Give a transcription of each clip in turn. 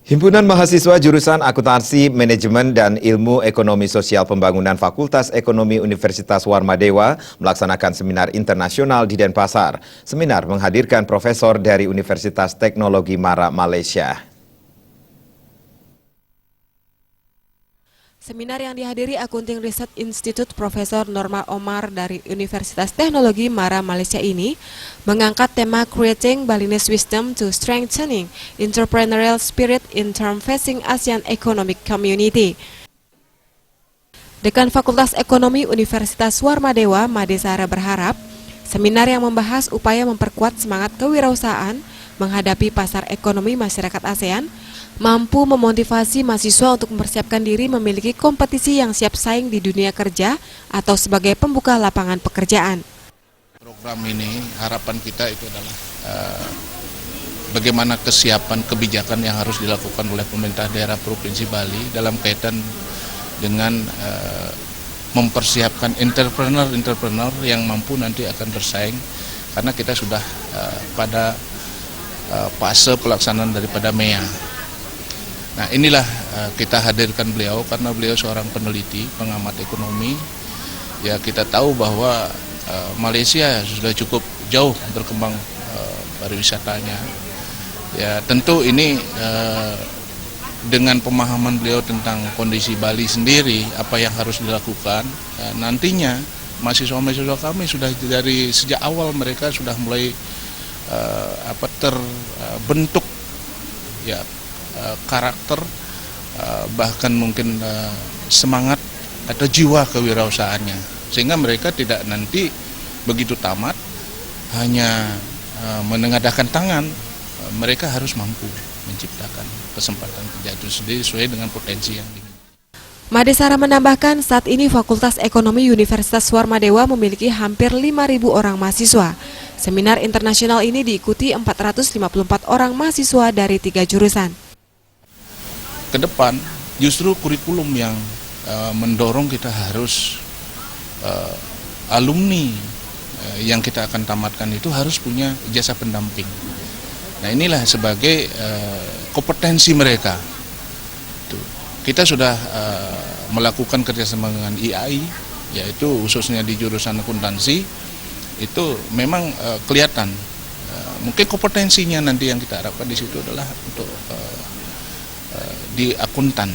Himpunan Mahasiswa Jurusan Akuntansi, Manajemen, dan Ilmu Ekonomi Sosial Pembangunan Fakultas Ekonomi Universitas Warmadewa melaksanakan seminar internasional di Denpasar. Seminar menghadirkan profesor dari Universitas Teknologi Mara, Malaysia. Seminar yang dihadiri Accounting Research Institute Profesor Norma Omar dari Universitas Teknologi Mara, Malaysia ini mengangkat tema Creating Balinese Wisdom to Strengthening Entrepreneurial Spirit in Term Facing ASEAN Economic Community. Dekan Fakultas Ekonomi Universitas Warmadewa, Made Sara berharap seminar yang membahas upaya memperkuat semangat kewirausahaan menghadapi pasar ekonomi masyarakat ASEAN mampu memotivasi mahasiswa untuk mempersiapkan diri memiliki kompetisi yang siap saing di dunia kerja atau sebagai pembuka lapangan pekerjaan. Program ini harapan kita itu adalah bagaimana kesiapan kebijakan yang harus dilakukan oleh pemerintah daerah Provinsi Bali dalam kaitan dengan mempersiapkan entrepreneur yang mampu nanti akan bersaing, karena kita sudah pada fase pelaksanaan daripada MEA. Nah, inilah kita hadirkan beliau karena beliau seorang peneliti, pengamat ekonomi. Ya, kita tahu bahwa Malaysia sudah cukup jauh berkembang pariwisatanya. Ya, tentu ini dengan pemahaman beliau tentang kondisi Bali sendiri, apa yang harus dilakukan. Nantinya mahasiswa-mahasiswa kami sudah dari sejak awal mereka sudah mulai terbentuk ya karakter, bahkan mungkin semangat atau jiwa kewirausahaannya, sehingga mereka tidak nanti begitu tamat hanya menengadahkan tangan. Mereka harus mampu menciptakan kesempatan kerja itu sendiri sesuai dengan potensi yang dimiliki. Made Sara menambahkan saat ini Fakultas Ekonomi Universitas Warmadewa memiliki hampir 5.000 orang mahasiswa. Seminar internasional ini diikuti 454 orang mahasiswa dari 3 jurusan. Ke depan justru kurikulum yang mendorong kita harus alumni yang kita akan tamatkan itu harus punya jasa pendamping. Nah, inilah sebagai kompetensi mereka. Kita sudah melakukan kerjasama dengan IAI, yaitu khususnya di jurusan akuntansi, itu memang kelihatan. Mungkin kompetensinya nanti yang kita harapkan di situ adalah untuk di akuntan.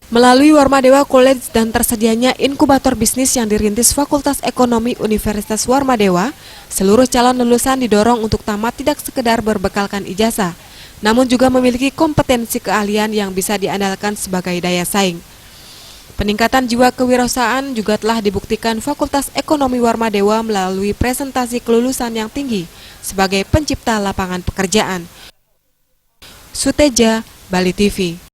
Melalui Warmadewa College dan tersedianya inkubator bisnis yang dirintis Fakultas Ekonomi Universitas Warmadewa, seluruh calon lulusan didorong untuk tamat tidak sekedar berbekalkan ijazah, namun juga memiliki kompetensi keahlian yang bisa diandalkan sebagai daya saing. Peningkatan jiwa kewirausahaan juga telah dibuktikan Fakultas Ekonomi Warmadewa melalui presentasi kelulusan yang tinggi sebagai pencipta lapangan pekerjaan. Suteja, Bali TV.